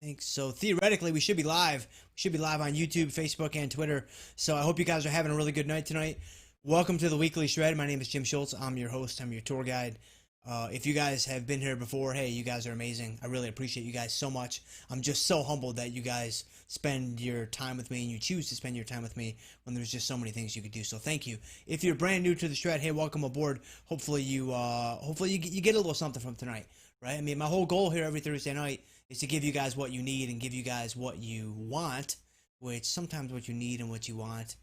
Thanks. So theoretically, we should be live. We should be live on YouTube, Facebook, and Twitter. So I hope you guys are having a really good night tonight. Welcome to the Weekly Shred. My name is Jim Schultz. I'm your host. I'm your tour guide. If you guys have been here before, hey, you guys are amazing. I really appreciate you guys so much. I'm just so humbled that you guys spend your time with me and you choose to spend your time with me when there's just so many things you could do. So thank you. If you're brand new to the Shred, hey, welcome aboard. Hopefully you get a little something from tonight, right? I mean, my whole goal here every Thursday night is to give you guys what you need and give you guys what you want, which sometimes what you need and what you want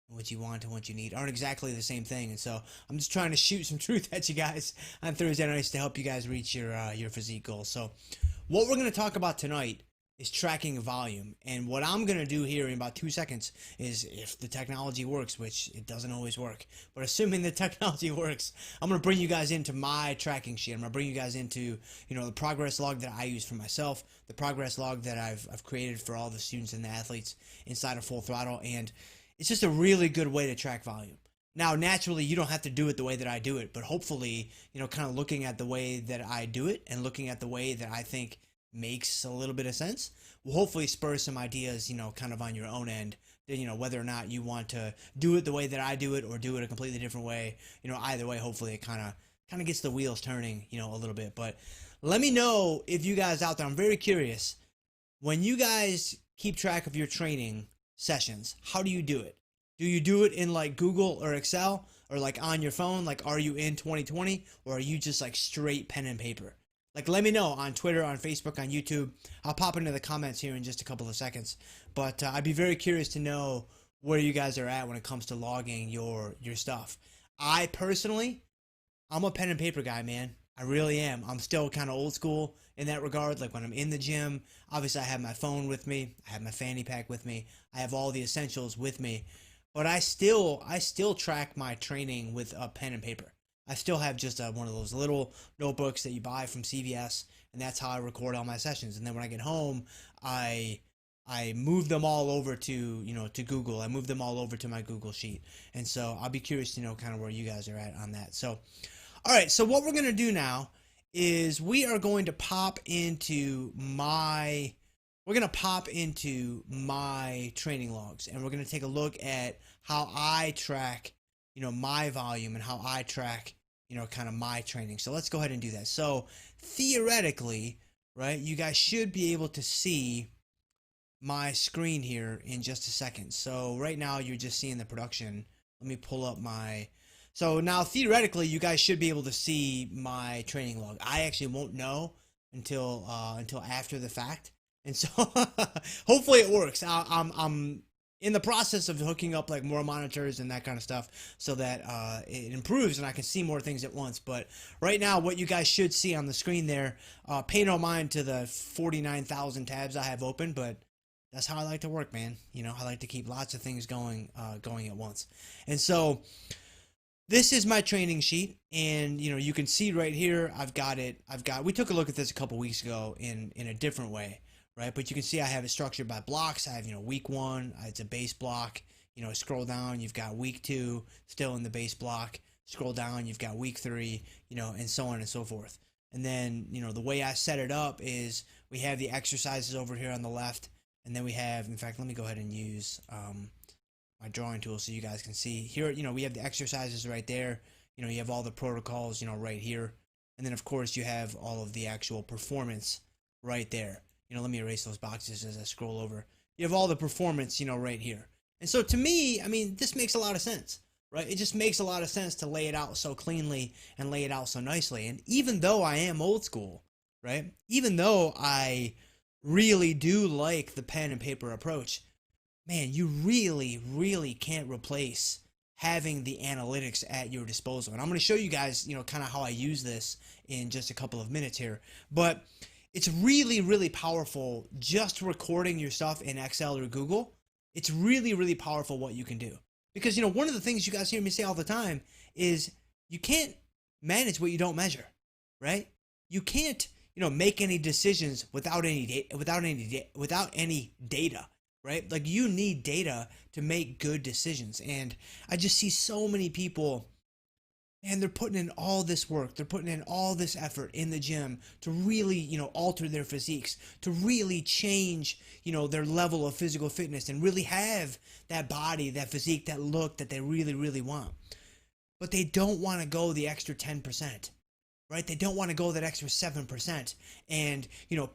and what you want and what you need aren't exactly the same thing. And so I'm just trying to shoot some truth at you guys on Thursday nights to help you guys reach your physique goals. So what we're going to talk about tonight is tracking volume. And what I'm going to do here in about 2 seconds is, if the technology works, which it doesn't always work, but assuming the technology works, I'm going to bring you guys into my tracking sheet. I'm going to bring you guys into, the progress log that I use for myself, the progress log that I've created for all the students and the athletes inside of Full Throttle. And it's just a really good way to track volume. Now, naturally, you don't have to do it the way that I do it, but hopefully, kind of looking at the way that I do it and looking at the way that I think makes a little bit of sense will hopefully spur some ideas, kind of on your own end, whether or not you want to do it the way that I do it or do it a completely different way. Either way, hopefully it kind of gets the wheels turning, a little bit. But let me know if you guys out there, I'm very curious, when you guys keep track of your training sessions, how do you do it? Do you do it in like Google or Excel or like on your phone? Like, are you in 2020 or are you just like straight pen and paper? Like, let me know on Twitter, on Facebook, on YouTube. I'll pop into the comments here in just a couple of seconds. But I'd be very curious to know where you guys are at when it comes to logging your stuff. I personally, I'm a pen and paper guy, man. I really am. I'm still kind of old school in that regard. Like when I'm in the gym, obviously I have my phone with me. I have my fanny pack with me. I have all the essentials with me. But I still track my training with a pen and paper. I still have just one of those little notebooks that you buy from CVS, and that's how I record all my sessions. And then when I get home, I move them all over to Google. I move them all over to my Google sheet. And so I'll be curious to know kind of where you guys are at on that. So, all right. So what we're gonna do now is we are going to pop into my training logs, and we're going to take a look at how I track, my volume and how I track, kind of my training. So let's go ahead and do that. So theoretically, right, you guys should be able to see my screen here in just a second. So right now you're just seeing the production. Let me pull up so now theoretically you guys should be able to see my training log. I actually won't know until after the fact. And so hopefully it works. I'm in the process of hooking up like more monitors and that kind of stuff so that it improves and I can see more things at once. But right now, what you guys should see on the screen there, pay no mind to the 49,000 tabs I have open, but that's how I like to work, man. I like to keep lots of things going at once. And so this is my training sheet, and you can see right here we took a look at this a couple weeks ago in a different way. Right, but you can see I have it structured by blocks. I have, week 1, it's a base block. Scroll down, you've got week 2, still in the base block. Scroll down, you've got week 3, and so on and so forth. And then, the way I set it up is we have the exercises over here on the left, and then we have, in fact, let me go ahead and use my drawing tool so you guys can see. Here, we have the exercises right there. You have all the protocols, right here. And then, of course, you have all of the actual performance right there. Let me erase those boxes as I scroll over. You have all the performance, right here. And so to me, I mean, this makes a lot of sense, right? It just makes a lot of sense to lay it out so cleanly and lay it out so nicely. And even though I am old school, right? Even though I really do like the pen and paper approach, man, you really, really can't replace having the analytics at your disposal. And I'm going to show you guys, kind of how I use this in just a couple of minutes here. But it's really, really powerful just recording your stuff in Excel or Google. It's really, really powerful what you can do. Because, one of the things you guys hear me say all the time is you can't manage what you don't measure, right? You can't, make any decisions without any data, right? Like, you need data to make good decisions. And I just see so many people and they're putting in all this work, they're putting in all this effort in the gym to really, alter their physiques, to really change, their level of physical fitness and really have that body, that physique, that look that they really, really want. But they don't want to go the extra 10%. Right? They don't want to go that extra 7% and,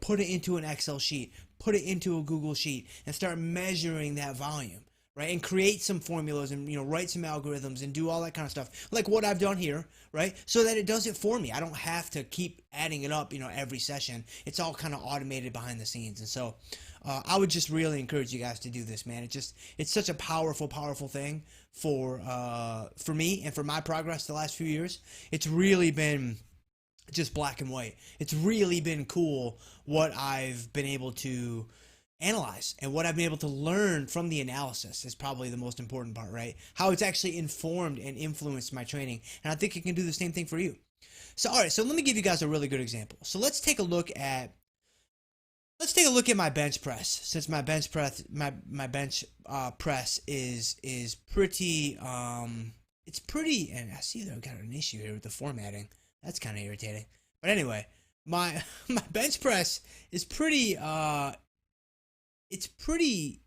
put it into an Excel sheet, put it into a Google sheet and start measuring that volume, right? And create some formulas and, write some algorithms and do all that kind of stuff like what I've done here, right? So that it does it for me. I don't have to keep adding it up, every session. It's all kind of automated behind the scenes. And so I would just really encourage you guys to do this, man. It's such a powerful thing for me and for my progress the last few years. It's really been just black and white. It's really been cool what I've been able to analyze and what I've been able to learn from the analysis is probably the most important part, right? How it's actually informed and influenced my training. And I think it can do the same thing for you. So, all right, so let me give you guys a really good example. So let's take a look at my bench press, since my bench press is pretty it's pretty, and I see that I've got an issue here with the formatting. That's kind of irritating. But anyway, my bench press is pretty it's pretty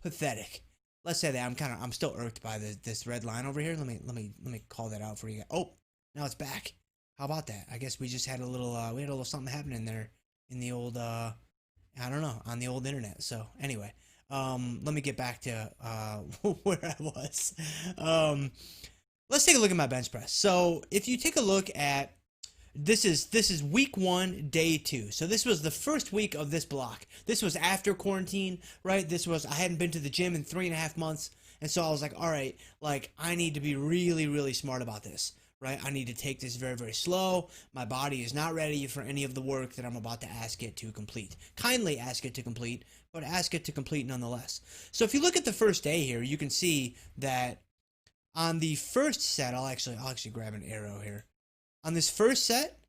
pathetic. Let's say that I'm still irked by this red line over here. Let me call that out for you guys. Oh, now it's back. How about that? I guess we just had a little something happening there in the old I don't know, on the old internet. So anyway, let me get back to where I was. Let's take a look at my bench press. So if you take a look at this is week 1, day 2. So this was the first week of this block. This was after quarantine, right? I hadn't been to the gym in 3.5 months, and so I was like, all right, like I need to be really, really smart about this, right? I need to take this very, very slow. My body is not ready for any of the work that I'm about to ask it to complete. Kindly ask it to complete, but ask it to complete nonetheless. So if you look at the first day here, you can see that on the first set, I'll actually grab an arrow here. On this first set,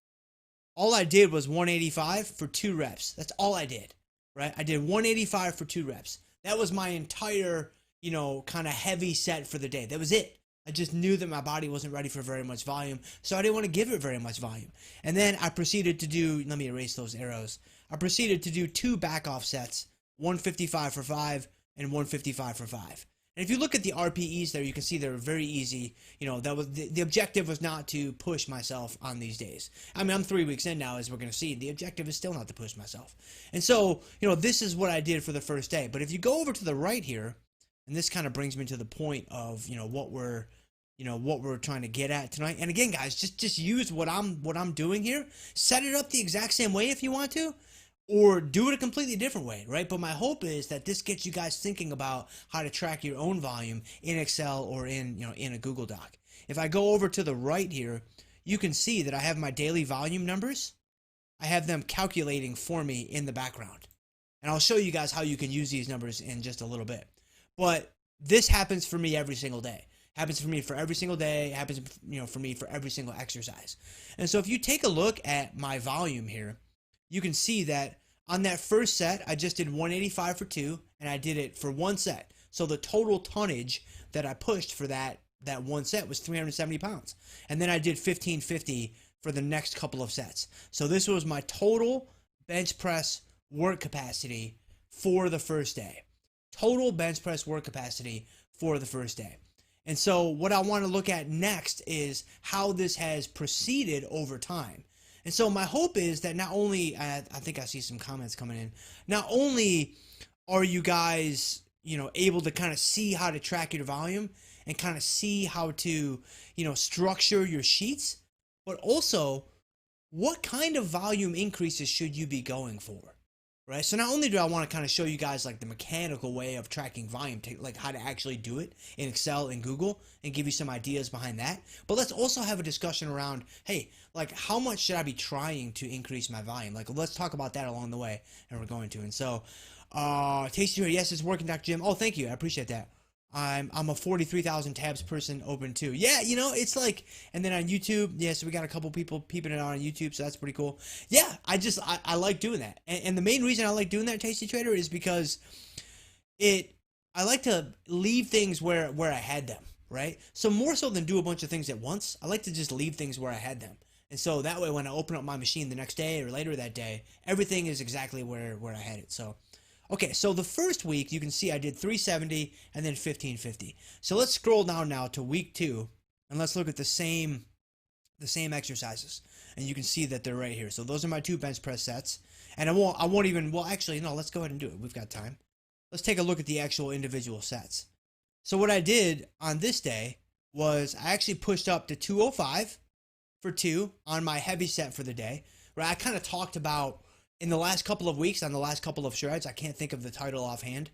all I did was 185 for 2 reps. That's all I did, right? I did 185 for 2 reps. That was my entire, kind of heavy set for the day. That was it. I just knew that my body wasn't ready for very much volume, so I didn't want to give it very much volume. And then I proceeded to do, let me erase those arrows. I proceeded to do 2 back off sets, 155 for 5 and 155 for 5. And if you look at the RPEs there, you can see they're very easy. That was the objective was not to push myself on these days. I mean, I'm 3 weeks in now, as we're going to see. The objective is still not to push myself. And so, this is what I did for the first day. But if you go over to the right here, and this kind of brings me to the point of, what we're trying to get at tonight. And again, guys, just use what I'm doing here. Set it up the exact same way if you want to, or do it a completely different way, right? But my hope is that this gets you guys thinking about how to track your own volume in Excel or in a Google Doc. If I go over to the right here, you can see that I have my daily volume numbers. I have them calculating for me in the background. And I'll show you guys how you can use these numbers in just a little bit. But this happens for me every single day. Happens for me for every single day. Happens, for me for every single exercise. And so if you take a look at my volume here, you can see that on that first set, I just did 185 for 2, and I did it for 1 set. So the total tonnage that I pushed for that one set was 370 pounds. And then I did 1550 for the next couple of sets. So this was my total bench press work capacity for the first day. Total bench press work capacity for the first day. And so what I want to look at next is how this has proceeded over time. And so my hope is that not only, I think I see some comments coming in, not only are you guys, able to kind of see how to track your volume and kind of see how to, structure your sheets, but also what kind of volume increases should you be going for, right? So not only do I want to kind of show you guys like the mechanical way of tracking volume, like how to actually do it in Excel and Google and give you some ideas behind that, but let's also have a discussion around, hey, like how much should I be trying to increase my volume? Like let's talk about that along the way, and we're going to. And so, Tasty, yes, it's working, Dr. Jim. Oh, thank you, I appreciate that. I'm a 43,000 tabs person open too. Yeah, it's like, and then on YouTube, yeah, so we got a couple people peeping it out on YouTube, so that's pretty cool. Yeah, I like doing that. And the main reason I like doing that, Tasty Trader, is because I like to leave things where I had them, right? So more so than do a bunch of things at once, I like to just leave things where I had them. And so that way when I open up my machine the next day or later that day, everything is exactly where I had it. So okay, so the first week you can see I did 370 and then 1550. So let's scroll down now to week 2 and let's look at the same exercises. And you can see that they're right here. So those are my 2 bench press sets. And I won't even, well actually no, let's go ahead and do it. We've got time. Let's take a look at the actual individual sets. So what I did on this day was I actually pushed up to 205 for 2 on my heavy set for the day. Right? I kind of talked about in the last couple of weeks on the last couple of shreds. I can't think of the title offhand.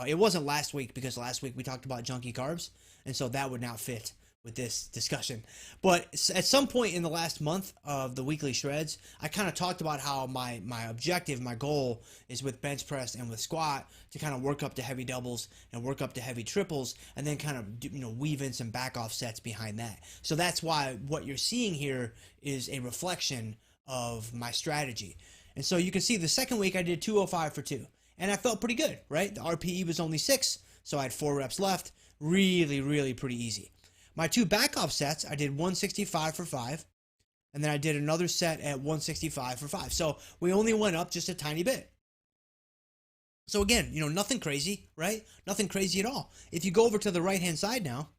It wasn't last week because last week we talked about junky carbs, and so that would not fit with this discussion. But at some point in the last month of the weekly shreds, I kind of talked about how my objective, my goal is with bench press and with squat to kind of work up to heavy doubles and work up to heavy triples and then kind of weave in some back off sets behind that. So that's why what you're seeing here is a reflection of my strategy. And so you can see the second week I did 205 for 2. And I felt pretty good, right? The RPE was only 6, so I had 4 reps left. Really, really pretty easy. My 2 back off sets, I did 165 for 5, and then I did another set at 165 for 5. So we only went up just a tiny bit. So again, nothing crazy, right? Nothing crazy at all. If you go over to the right-hand side now,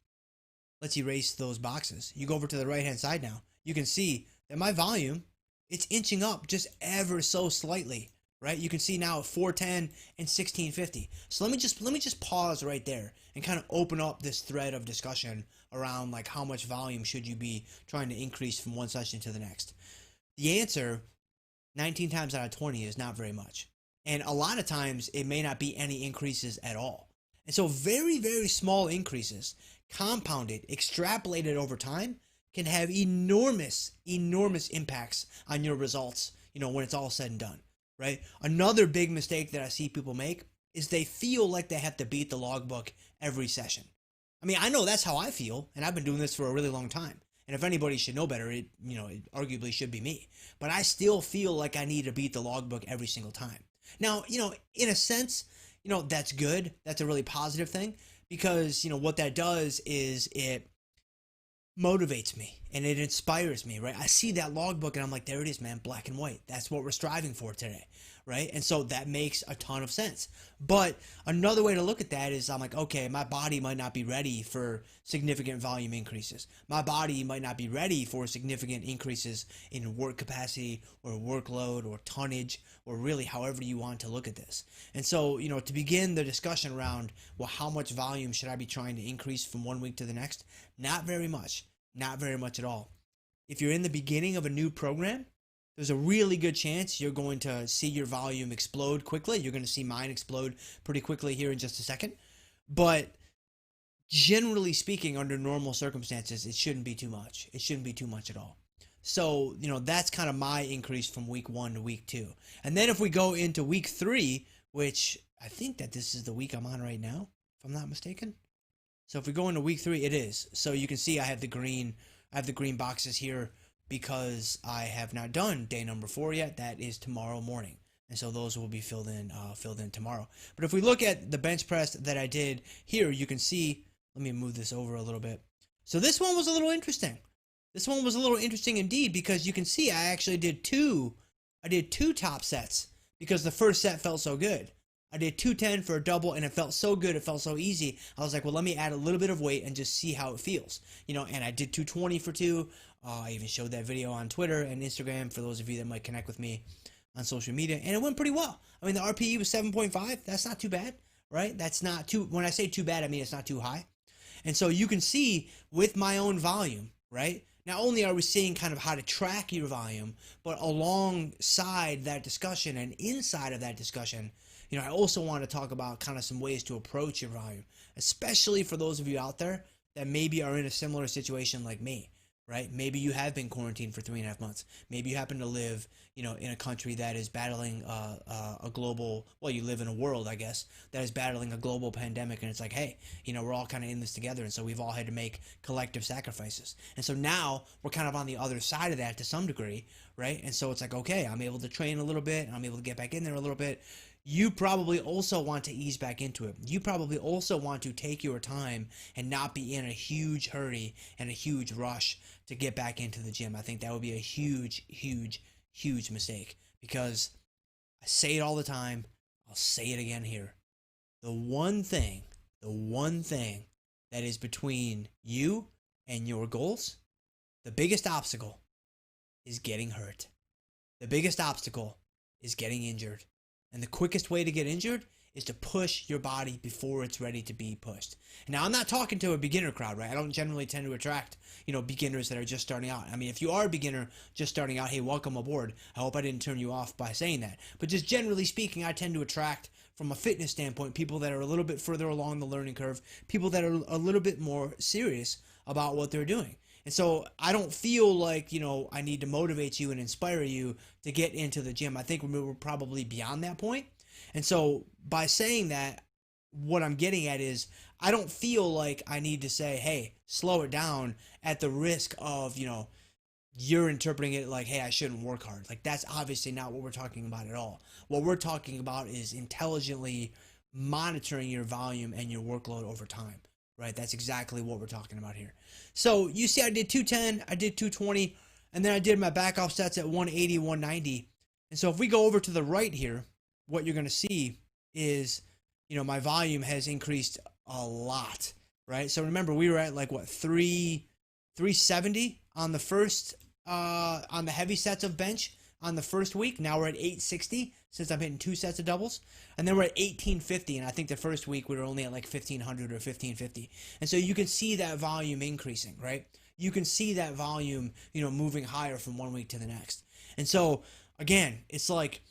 let's erase those boxes. You go over to the right-hand side now, you can see that my volume, it's inching up just ever so slightly, right? You can see now 410 and 1650. So let me just pause right there and kind of open up this thread of discussion around like how much volume should you be trying to increase from one session to the next. The answer, 19 times out of 20, is not very much. And a lot of times it may not be any increases at all. And so very, very small increases, compounded, extrapolated over time, can have enormous impacts on your results, when it's all said and done, right? Another big mistake that I see people make is they feel like they have to beat the logbook every session. I mean, I know that's how I feel, and I've been doing this for a really long time. And if anybody should know better, it arguably should be me. But I still feel like I need to beat the logbook every single time. Now, in a sense, that's good. That's a really positive thing because, what that does is it motivates me and it inspires me, right? I see that logbook and I'm like, there it is, man, black and white. That's what we're striving for today, right? And so that makes a ton of sense. But another way to look at that is I'm like, okay, my body might not be ready for significant volume increases. My body might not be ready for significant increases in work capacity or workload or tonnage or really however you want to look at this. And so, to begin the discussion around, well, how much volume should I be trying to increase from one week to the next? Not very much. Not very much at all. If you're in the beginning of a new program, there's a really good chance you're going to see your volume explode quickly. You're going to see mine explode pretty quickly here in just a second. But generally speaking, under normal circumstances, it shouldn't be too much. It shouldn't be too much at all. So, that's kind of my increase from week 1 to week 2. And then if we go into week 3, which I think that this is the week I'm on right now, if I'm not mistaken. So if we go into week 3, it is. So you can see I have the green boxes here because I have not done day number 4 yet. That is tomorrow morning. And so those will be filled in tomorrow. But if we look at the bench press that I did here, you can see, let me move this over a little bit. So this one was a little interesting. This one was a little interesting indeed because you can see I actually did two top sets because the first set felt so good. I did 210 for a double and it felt so good. It felt so easy. I was like, well, let me add a little bit of weight and just see how it feels. And I did 220 for 2. I even showed that video on Twitter and Instagram for those of you that might connect with me on social media. And it went pretty well. I mean, the RPE was 7.5. That's not too bad, right? That's not too, when I say too bad, I mean it's not too high. And so you can see with my own volume, right? Not only are we seeing kind of how to track your volume, but alongside that discussion and inside of that discussion, I also want to talk about kind of some ways to approach your volume, especially for those of you out there that maybe are in a similar situation like me, right? Maybe you have been quarantined for 3.5 months. Maybe you happen to live, in a country that is battling a global, well, you live in a world, I guess, that is battling a global pandemic. And it's like, hey, we're all kind of in this together. And so we've all had to make collective sacrifices. And so now we're kind of on the other side of that to some degree, right? And so it's like, okay, I'm able to train a little bit and I'm able to get back in there a little bit. you probably also want to ease back into it. You probably also want to take your time and not be in a huge hurry and a huge rush to get back into the gym. I think that would be a huge, huge, huge mistake, because I say it all the time. I'll say it again here. The one thing that is between you and your goals, the biggest obstacle is getting hurt. The biggest obstacle is getting injured. And the quickest way to get injured is to push your body before it's ready to be pushed. Now, I'm not talking to a beginner crowd, right? I don't generally tend to attract, beginners that are just starting out. I mean, if you are a beginner just starting out, hey, welcome aboard. I hope I didn't turn you off by saying that. But just generally speaking, I tend to attract, from a fitness standpoint, people that are a little bit further along the learning curve, people that are a little bit more serious about what they're doing. And so I don't feel like, I need to motivate you and inspire you to get into the gym. I think we're probably beyond that point. And so by saying that, what I'm getting at is I don't feel like I need to say, hey, slow it down at the risk of, you're interpreting it like, hey, I shouldn't work hard. Like, that's obviously not what we're talking about at all. What we're talking about is intelligently monitoring your volume and your workload over time. Right, that's exactly what we're talking about here. So you see I did 210, I did 220, and then I did my back off sets at 180, 190. And so if we go over to the right here, what you're going to see is, my volume has increased a lot, right? So remember, we were at like, 370 on the first, on the heavy sets of bench on the first week. Now we're at 860 since I'm hitting 2 sets of doubles. And then we're at 1850, and I think the first week we were only at like 1500 or 1550. And so you can see that volume increasing, right? You can see that volume, moving higher from one week to the next. And so, again, it's like,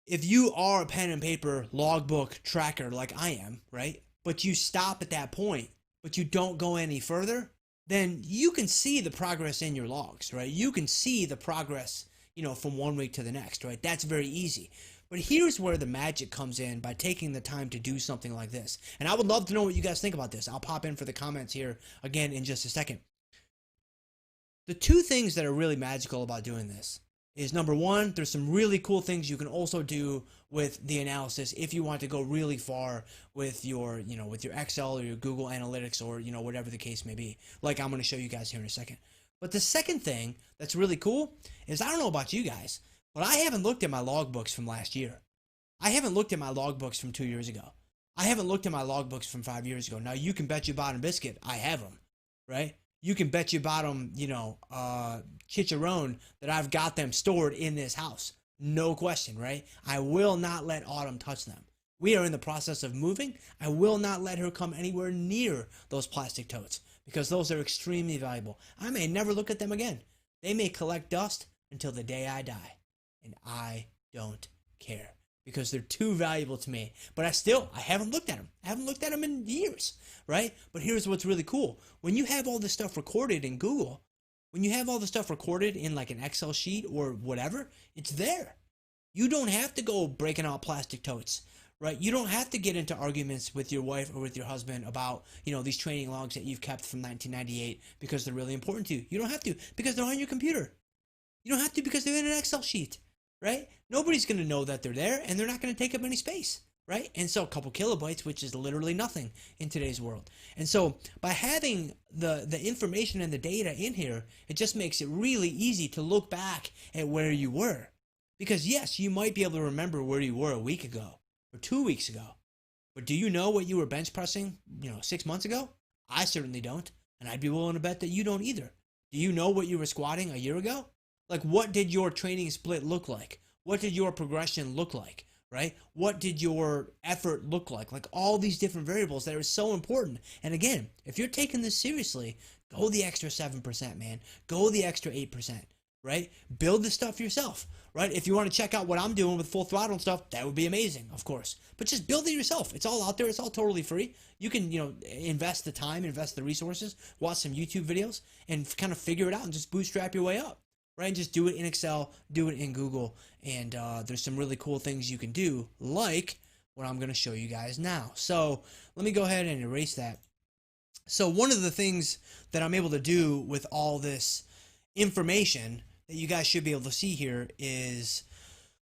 if you are a pen and paper logbook tracker like I am, right? But you stop at that point, but you don't go any further, then you can see the progress in your logs, right? You can see the progress, from one week to the next, right? That's very easy. But here's where the magic comes in by taking the time to do something like this. And I would love to know what you guys think about this. I'll pop in for the comments here again in just a second. The two things that are really magical about doing this is, number one, there's some really cool things you can also do with the analysis if you want to go really far with your, with your Excel or your Google Analytics or, whatever the case may be, like I'm going to show you guys here in a second. But the second thing that's really cool is, I don't know about you guys, but I haven't looked at my logbooks from last year. I haven't looked at my logbooks from 2 years ago. I haven't looked at my logbooks from 5 years ago. Now, you can bet your bottom biscuit I have them, right? You can bet your bottom, chicharron that I've got them stored in this house. No question, right? I will not let Autumn touch them. We are in the process of moving. I will not let her come anywhere near those plastic totes, because those are extremely valuable. I may never look at them again. They may collect dust until the day I die, and I don't care, because they're too valuable to me. But I haven't looked at them. I haven't looked at them in years, right? But here's what's really cool. When you have all this stuff recorded in Google, when you have all the stuff recorded in like an Excel sheet or whatever, it's there. You don't have to go breaking out plastic totes, right? You don't have to get into arguments with your wife or with your husband about, these training logs that you've kept from 1998 because they're really important to you. You don't have to, because they're on your computer. You don't have to, because they're in an Excel sheet, right? Nobody's going to know that they're there, and they're not going to take up any space, right? And so a couple kilobytes, which is literally nothing in today's world. And so by having the information and the data in here, it just makes it really easy to look back at where you were. Because yes, you might be able to remember where you were a week ago or 2 weeks ago. But do you know what you were bench pressing, 6 months ago? I certainly don't. And I'd be willing to bet that you don't either. Do you know what you were squatting a year ago? Like, what did your training split look like? What did your progression look like, right? What did your effort look like? Like, all these different variables that are so important. And again, if you're taking this seriously, go the extra 7%, man. Go the extra 8%, right? Build the stuff yourself, right? If you want to check out what I'm doing with Full Throttle and stuff, that would be amazing, of course. But just build it yourself. It's all out there. It's all totally free. You can, invest the time, invest the resources, watch some YouTube videos, and kind of figure it out and just bootstrap your way up. Right, and just do it in Excel, do it in Google, and there's some really cool things you can do, like what I'm going to show you guys now. So let me go ahead and erase that. So one of the things that I'm able to do with all this information that you guys should be able to see here is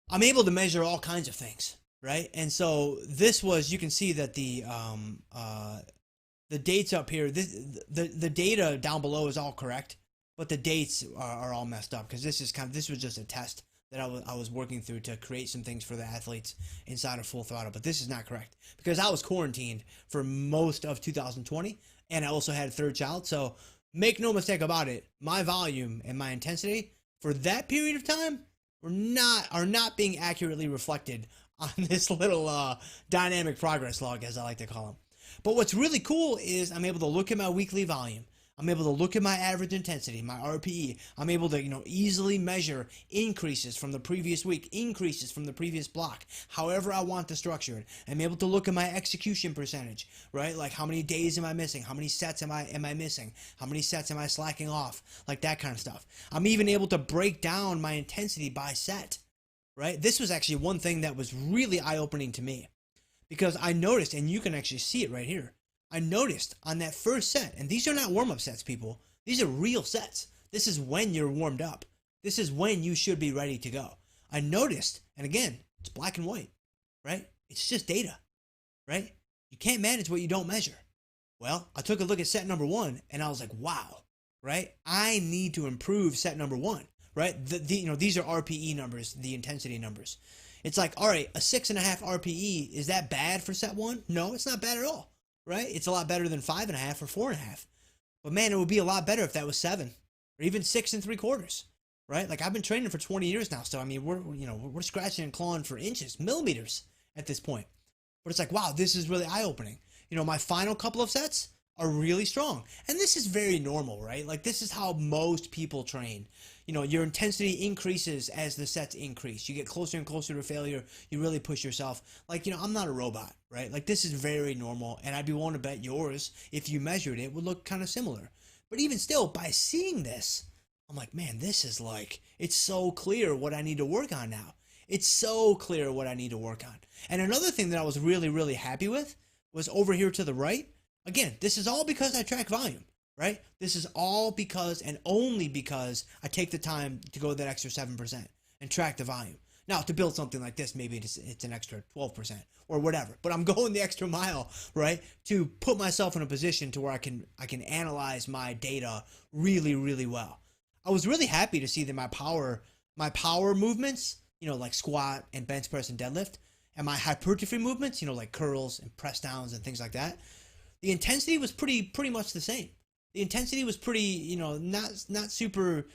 I'm able to measure all kinds of things, right? And so this was, you can see that the dates up here, the data down below is all correct, but the dates are all messed up because this was just a test that I was working through to create some things for the athletes inside of Full Throttle. But this is not correct because I was quarantined for most of 2020, and I also had a third child. So make no mistake about it, my volume and my intensity for that period of time are not being accurately reflected on this little dynamic progress log, as I like to call them. But what's really cool is I'm able to look at my weekly volume. I'm able to look at my average intensity, my RPE. I'm able to, easily measure increases from the previous week, increases from the previous block, however I want to structure it. I'm able to look at my execution percentage, right? Like how many days am I missing? How many sets am I missing? How many sets am I slacking off? Like that kind of stuff. I'm even able to break down my intensity by set, right? This was actually one thing that was really eye-opening to me because I noticed, and you can actually see it right here, I noticed on that first set, and these are not warm-up sets, people. These are real sets. This is when you're warmed up. This is when you should be ready to go. I noticed, and again, it's black and white, right? It's just data, right? You can't manage what you don't measure. Well, I took a look at set number one, and I was like, wow, right? I need to improve set number one, right? These are RPE numbers, the intensity numbers. It's like, all right, a 6.5 RPE, is that bad for set one? No, it's not bad at all. Right? It's a lot better than 5.5 or 4.5. But man, it would be a lot better if that was 7 or even 6 3/4. Right? Like I've been training for 20 years now, so I mean we're scratching and clawing for inches, millimeters at this point. But it's like, wow, this is really eye-opening. My final couple of sets are really strong. And this is very normal, right? Like this is how most people train. Your intensity increases as the sets increase. You get closer and closer to failure. You really push yourself. Like, I'm not a robot, right? Like this is very normal. And I'd be willing to bet yours, if you measured it, would look kind of similar. But even still, by seeing this, I'm like, man, this is like, it's so clear what I need to work on now. It's so clear what I need to work on. And another thing that I was really, really happy with was over here to the right. Again, this is all because I track volume, right? This is all because and only because I take the time to go that extra 7% and track the volume. Now, to build something like this, maybe it's an extra 12% or whatever. But I'm going the extra mile, right, to put myself in a position to where I can analyze my data really, really well. I was really happy to see that my power movements, like squat and bench press and deadlift, and my hypertrophy movements, like curls and press downs and things like that, the intensity was pretty much the same. The intensity was pretty, not super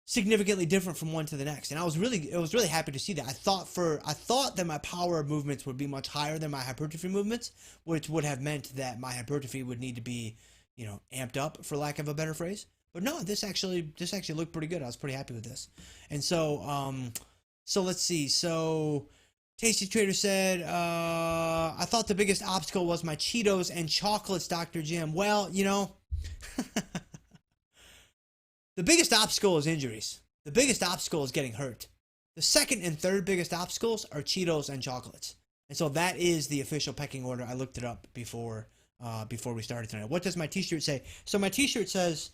significantly different from one to the next. And I was really happy to see that. I thought that my power movements would be much higher than my hypertrophy movements, which would have meant that my hypertrophy would need to be, amped up, for lack of a better phrase. But no, this actually looked pretty good. I was pretty happy with this. And so so let's see. So Tasty Trader said, I thought the biggest obstacle was my Cheetos and chocolates, Dr. Jim. Well, the biggest obstacle is injuries. The biggest obstacle is getting hurt. The second and third biggest obstacles are Cheetos and chocolates. And so that is the official pecking order. I looked it up before we started tonight. What does my t-shirt say? So my t-shirt says,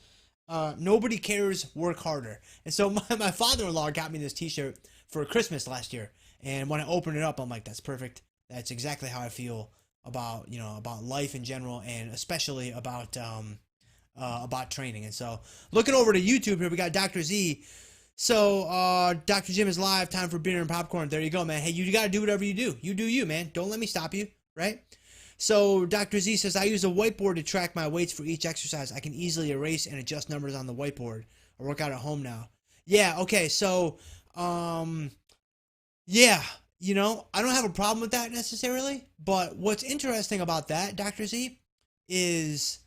nobody cares, work harder. And so my father-in-law got me this t-shirt for Christmas last year. And when I opened it up, I'm like, that's perfect. That's exactly how I feel about life in general, and especially about training. And so looking over to YouTube here, we got Dr. Z. So Dr. Jim is live. Time for beer and popcorn. There you go, man. Hey, you got to do whatever you do. You do you, man. Don't let me stop you, right? So Dr. Z says, I use a whiteboard to track my weights for each exercise. I can easily erase and adjust numbers on the whiteboard. I work out at home now. Yeah, okay. So yeah, I don't have a problem with that necessarily, but what's interesting about that, Dr. Z, is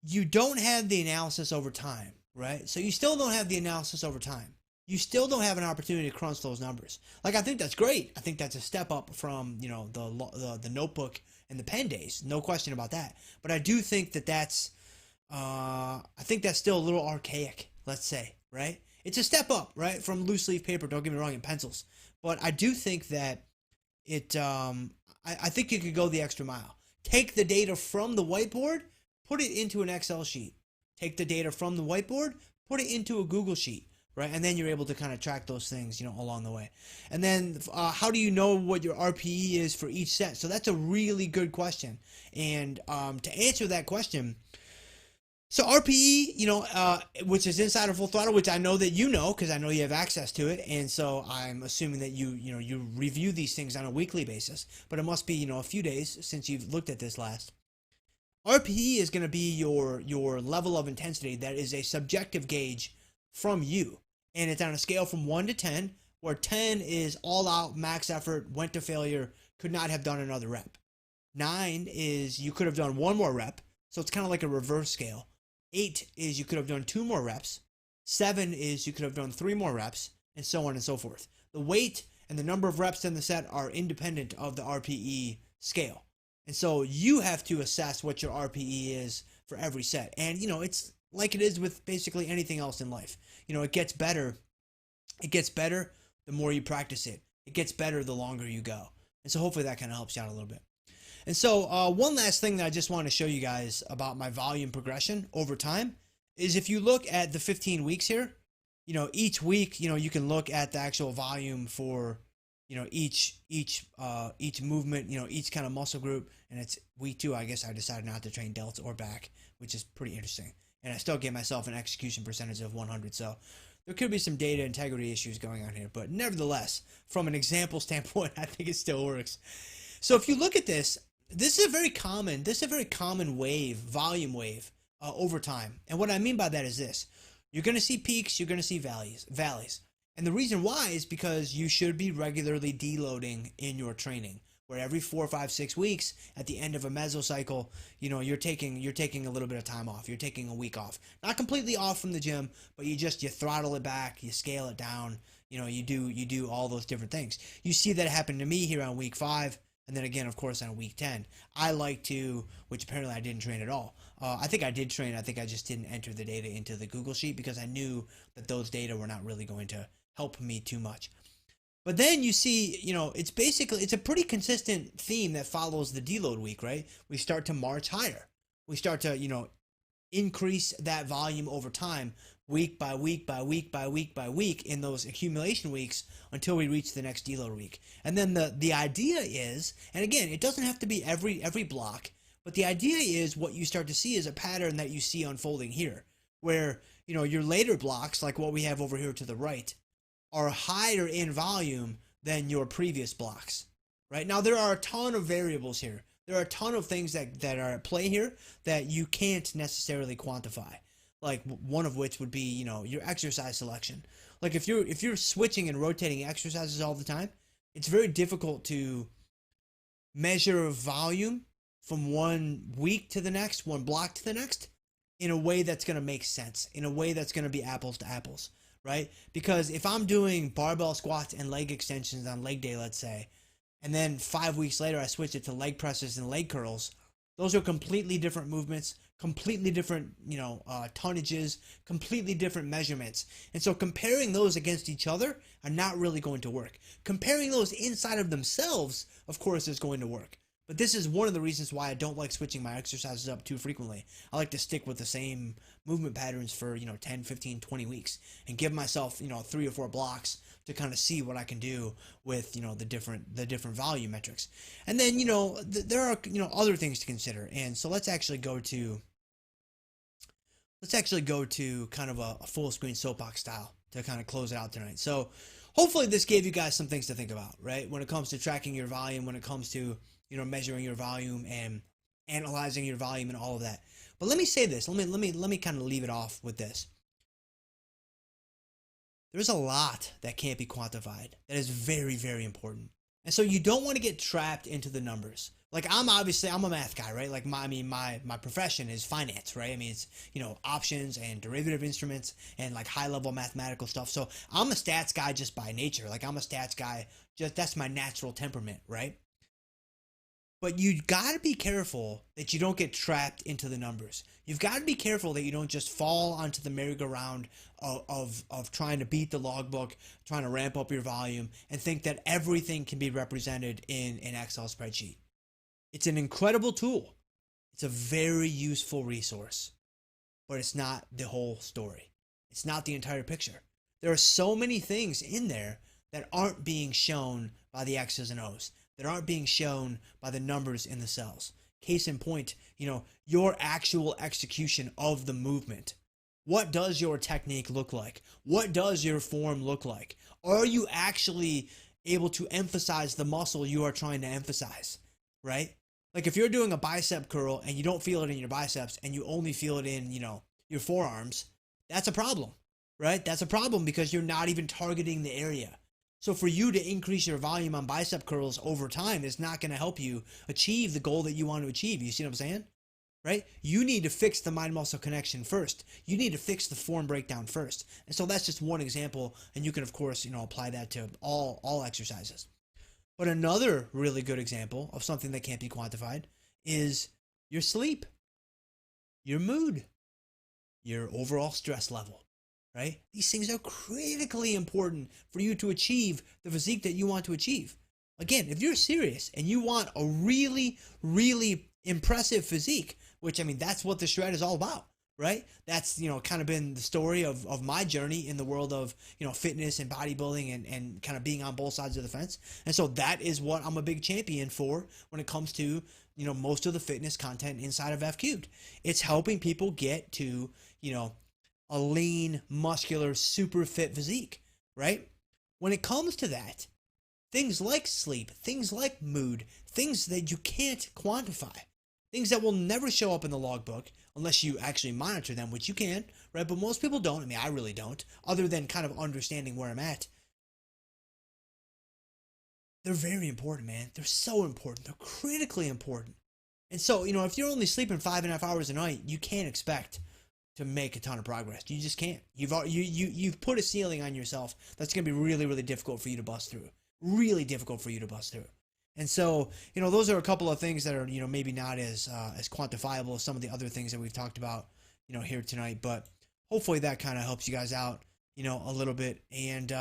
you don't have the analysis over time, right? So you still don't have the analysis over time. You still don't have an opportunity to crunch those numbers. Like, I think that's great. I think that's a step up from, the notebook and the pen days. No question about that. But I do think that's still a little archaic, let's say, right? It's a step up, right, from loose leaf paper, don't get me wrong, and pencils. But I do think that I think you could go the extra mile. Take the data from the whiteboard, put it into an Excel sheet. Take the data from the whiteboard, put it into a Google sheet. right? And then you're able to kind of track those things, along the way. And then how do you know what your RPE is for each set? So that's a really good question. And to answer that question, so RPE, which is inside of full throttle, which I know that because I know you have access to it, and so I'm assuming that you review these things on a weekly basis. But it must be a few days since you've looked at this last. RPE is going to be your level of intensity that is a subjective gauge from you, and it's on a scale from 1 to 10, where 10 is all out, max effort, went to failure, could not have done another rep. 9 is you could have done one more rep, so it's kind of like a reverse scale. 8 is you could have done 2 more reps. 7 is you could have done 3 more reps, and so on and so forth. The weight and the number of reps in the set are independent of the RPE scale. And so you have to assess what your RPE is for every set. And, it's like it is with basically anything else in life. It gets better. It gets better the more you practice it. It gets better the longer you go. And so hopefully that kind of helps you out a little bit. And so one last thing that I just want to show you guys about my volume progression over time is if you look at the 15 weeks here, each week, you can look at the actual volume for, each movement, each kind of muscle group. And it's week 2, I guess I decided not to train delts or back, which is pretty interesting. And I still give myself an execution percentage of 100. So there could be some data integrity issues going on here, but nevertheless, from an example standpoint, I think it still works. So if you look at this, this is a very common volume wave over time. And what I mean by that is this: you're going to see peaks, you're going to see valleys. And the reason why is because you should be regularly deloading in your training, where every 4, 5, 6 weeks at the end of a mesocycle, you're taking a little bit of time off. You're taking a week off, not completely off from the gym, but you throttle it back, you scale it down. You do all those different things. You see that happen to me here on week 5. And then again, of course, on week 10, I like to, which apparently I didn't train at all. I think I did train. I think I just didn't enter the data into the Google Sheet because I knew that those data were not really going to help me too much. But then you see, it's a pretty consistent theme that follows the deload week, right? We start to march higher. We start to, increase that volume over time, week by week by week by week by week in those accumulation weeks until we reach the next deload week. And then the idea is, and again, it doesn't have to be every block, but the idea is what you start to see is a pattern that you see unfolding here, where, your later blocks, like what we have over here to the right, are higher in volume than your previous blocks, right? Now, there are a ton of variables here. There are a ton of things that are at play here that you can't necessarily quantify. Like one of which would be, your exercise selection. Like if you're switching and rotating exercises all the time, it's very difficult to measure volume from one week to the next, one block to the next, in a way that's going to make sense, in a way that's going to be apples to apples, right? Because if I'm doing barbell squats and leg extensions on leg day, let's say, and then 5 weeks later I switch it to leg presses and leg curls, those are completely different movements, completely different, tonnages, completely different measurements. And so comparing those against each other are not really going to work. Comparing those inside of themselves, of course, is going to work. But this is one of the reasons why I don't like switching my exercises up too frequently. I like to stick with the same movement patterns for, 10, 15, 20 weeks and give myself, 3 or 4 blocks to kind of see what I can do with, the different volume metrics. And then, there are, other things to consider. And so let's actually go to kind of a full screen soapbox style to kind of close it out tonight. So hopefully this gave you guys some things to think about, right? When it comes to tracking your volume, when it comes to, measuring your volume and analyzing your volume and all of that. But let me say this. Let me kind of leave it off with this. There's a lot that can't be quantified that is very, very important. And so you don't want to get trapped into the numbers. Like I'm a math guy, right? Like my profession is finance, right? I mean, it's, options and derivative instruments and like high level mathematical stuff. So I'm a stats guy just by nature. Like I'm a stats guy, that's my natural temperament, right? But you got to be careful that you don't get trapped into the numbers. You've got to be careful that you don't just fall onto the merry-go-round of trying to beat the logbook, trying to ramp up your volume, and think that everything can be represented in an Excel spreadsheet. It's an incredible tool. It's a very useful resource, but it's not the whole story. It's not the entire picture. There are so many things in there that aren't being shown by the X's and O's, that aren't being shown by the numbers in the cells. Case in point, your actual execution of the movement. What does your technique look like? What does your form look like? Are you actually able to emphasize the muscle you are trying to emphasize, right? Like if you're doing a bicep curl and you don't feel it in your biceps and you only feel it in, your forearms, that's a problem, right? That's a problem because you're not even targeting the area. So for you to increase your volume on bicep curls over time is not going to help you achieve the goal that you want to achieve. You see what I'm saying? Right? You need to fix the mind-muscle connection first. You need to fix the form breakdown first. And so that's just one example, and you can, of course, apply that to all exercises. But another really good example of something that can't be quantified is your sleep, your mood, your overall stress level, right? These things are critically important for you to achieve the physique that you want to achieve. Again, if you're serious and you want a really, really impressive physique, which, that's what the shred is all about, right? That's, kind of been the story of my journey in the world of, fitness and bodybuilding and kind of being on both sides of the fence. And so that is what I'm a big champion for when it comes to, most of the fitness content inside of F Cubed. It's helping people get to, a lean, muscular, super fit physique, right? When it comes to that, things like sleep, things like mood, things that you can't quantify, things that will never show up in the logbook unless you actually monitor them, which you can, right? But most people don't. I really don't, other than kind of understanding where I'm at. They're very important, man. They're so important. They're critically important. And so, if you're only sleeping 5.5 hours a night, you can't expect to make a ton of progress. You just can't. You've put a ceiling on yourself that's going to be really, really difficult for you to bust through. Really difficult for you to bust through. And so, those are a couple of things that are, maybe not as quantifiable as some of the other things that we've talked about, here tonight. But hopefully that kind of helps you guys out, a little bit. And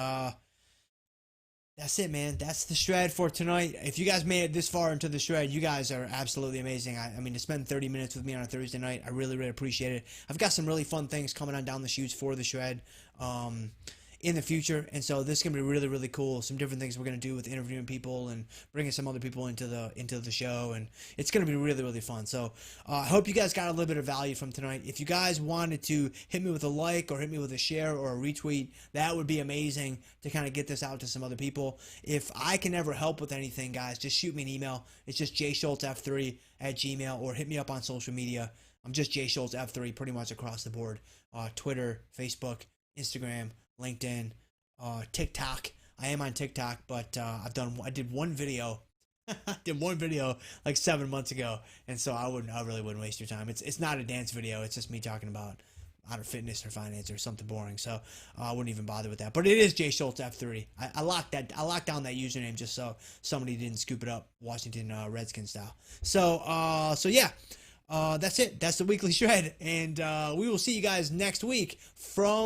that's it, man. That's the shred for tonight. If you guys made it this far into the shred, you guys are absolutely amazing. To spend 30 minutes with me on a Thursday night, I really, really appreciate it. I've got some really fun things coming on down the chutes for the shred. In the future, and so this is gonna be really, really cool. Some different things we're gonna do with interviewing people and bringing some other people into the show, and it's gonna be really, really fun. So I hope you guys got a little bit of value from tonight. If you guys wanted to hit me with a like or hit me with a share or a retweet, that would be amazing to kind of get this out to some other people. If I can ever help with anything, guys, just shoot me an email. It's just jschultzf3@gmail.com, or hit me up on social media. I'm just jschultzf3 pretty much across the board. Twitter, Facebook, Instagram, LinkedIn, TikTok. I am on TikTok, but I did one video. I did one video like 7 months ago, and so I really wouldn't waste your time. It's not a dance video. It's just me talking about either fitness or finance or something boring. So I wouldn't even bother with that. But it is jschultzf3. I locked down that username just so somebody didn't scoop it up, Washington Redskins style. So yeah. That's it. That's the weekly shred, and we will see you guys next week from